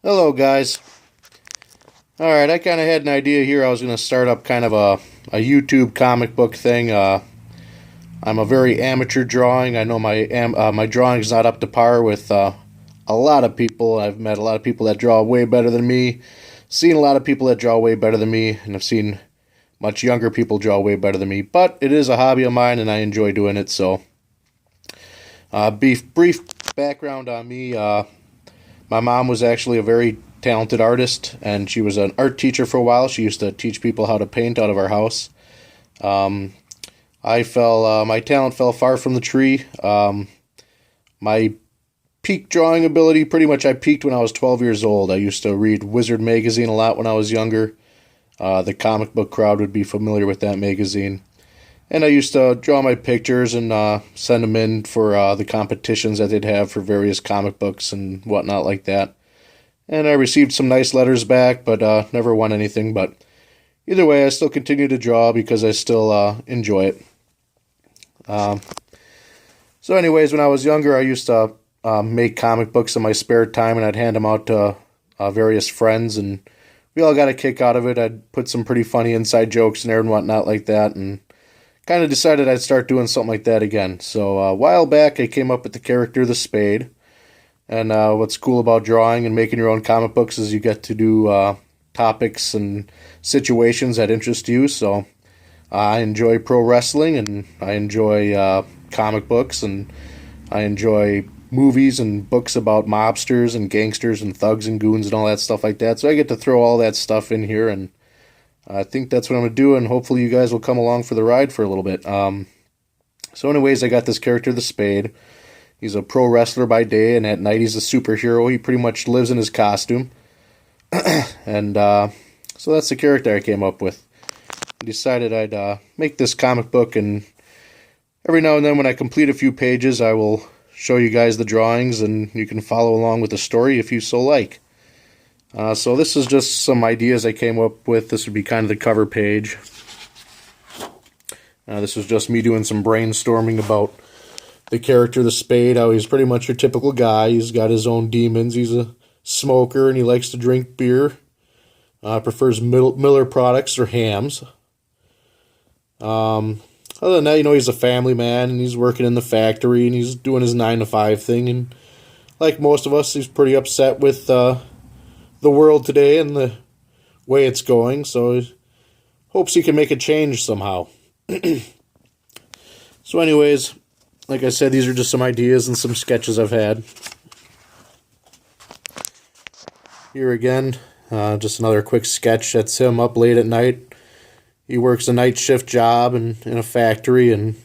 Hello, guys. Alright, I kind of had an idea here. I was going to start up kind of a YouTube comic book thing. I'm a very amateur drawing. I know my drawing's not up to par with a lot of people. I've met a lot of people that draw way better than me, seen a lot of people that draw way better than me, and I've seen much younger people draw way better than me. But it is a hobby of mine, and I enjoy doing it. So, brief background on me. My mom was actually a very talented artist, and she was an art teacher for a while. She used to teach people how to paint out of our house. Um, my talent fell far from the tree. My peak drawing ability, pretty much I peaked when I was 12 years old. I used to read Wizard magazine a lot when I was younger. The comic book crowd would be familiar with that magazine. And I used to draw my pictures and send them in for the competitions that they'd have for various comic books and whatnot like that. And I received some nice letters back, but never won anything. But either way, I still continue to draw because I still enjoy it. Um, so anyways, when I was younger, I used to make comic books in my spare time, and I'd hand them out to various friends, and we all got a kick out of it. I'd put some pretty funny inside jokes in there and whatnot like that, and kind of decided I'd start doing something like that again. So a while back, I came up with the character the Spade. And what's cool about drawing and making your own comic books is you get to do topics and situations that interest you. So I enjoy pro wrestling, and I enjoy comic books, and I enjoy movies and books about mobsters and gangsters and thugs and goons and all that stuff like that. So I get to throw all that stuff in here, and I think that's what I'm going to do, and hopefully you guys will come along for the ride for a little bit. So anyways, I got this character, the Spade. He's a pro wrestler by day, and at night he's a superhero. He pretty much lives in his costume. And so that's the character I came up with. I decided I'd make this comic book, and every now and then when I complete a few pages, I will show you guys the drawings, and you can follow along with the story if you so like. So this is just some ideas I came up with. This would be kind of the cover page. This was just me doing some brainstorming about the character, the Spade, how he's pretty much your typical guy. He's got his own demons. He's a smoker, and he likes to drink beer. Prefers Miller products or hams. Other than that, he's a family man, and he's working in the factory, and he's doing his 9-to-5 thing. And like most of us, he's pretty upset with the world today and the way it's going. So he hopes he can make a change somehow. So anyways, like I said, these are just some ideas and some sketches I've had. Here again, just another quick sketch. That's him up late at night. He works a night shift job in a factory, and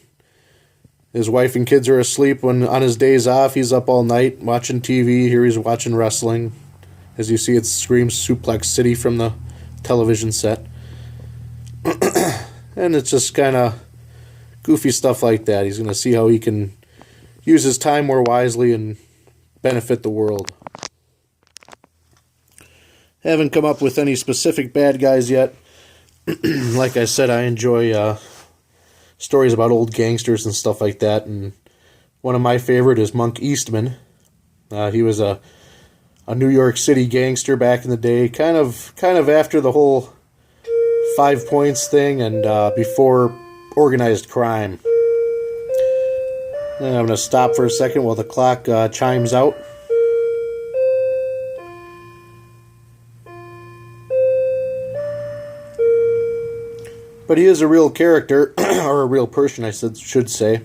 his wife and kids are asleep. When on his days off, he's up all night watching TV. Here he's watching wrestling. As you see, it screams Suplex City from the television set. And it's just kind of goofy stuff like that. He's going to see how he can use his time more wisely and benefit the world. Haven't come up with any specific bad guys yet. Like I said, I enjoy stories about old gangsters and stuff like that. And one of my favorite is Monk Eastman. He was a New York City gangster back in the day, kind of after the whole 5 Points thing and before organized crime. And I'm going to stop for a second while the clock chimes out. But he is a real character, or a real person, I should say.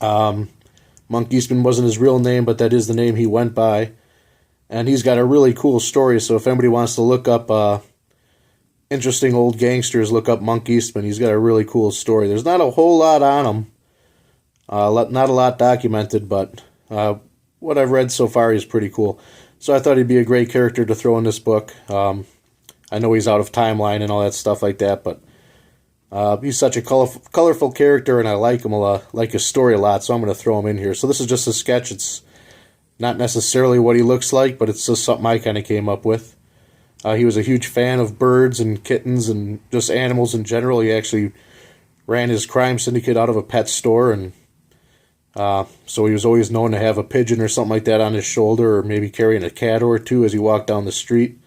Monk Eastman wasn't his real name, but that is the name he went by. And he's got a really cool story, so if anybody wants to look up interesting old gangsters, look up Monk Eastman. He's got a really cool story. There's not a whole lot on him. Not a lot documented, but what I've read so far is pretty cool. So I thought he'd be a great character to throw in this book. I know he's out of timeline and all that stuff like that, but he's such a colorful character, and I like him like his story a lot, so I'm going to throw him in here. So this is just a sketch. It's not necessarily what he looks like, but it's just something I kind of came up with. He was a huge fan of birds and kittens and just animals in general. He actually ran his crime syndicate out of a pet store, and So he was always known to have a pigeon or something like that on his shoulder, or maybe carrying a cat or two as he walked down the street.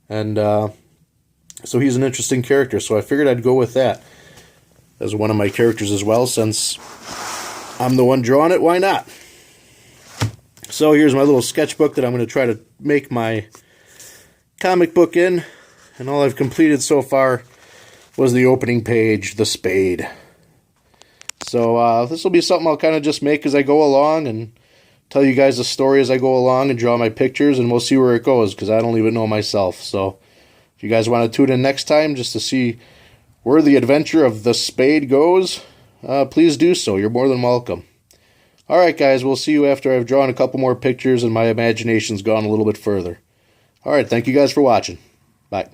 And so he's an interesting character, so I figured I'd go with that as one of my characters as well, since I'm the one drawing it. Why not? So here's my little sketchbook that I'm going to try to make my comic book in, and all I've completed so far was the opening page, the Spade. So this will be something I'll kind of just make as I go along and tell you guys the story as I go along and draw my pictures, and we'll see where it goes, because I don't even know myself. So if you guys want to tune in next time just to see where the adventure of the Spade goes, please do so. You're more than welcome. Alright guys, we'll see you after I've drawn a couple more pictures and my imagination's gone a little bit further. Alright, thank you guys for watching. Bye.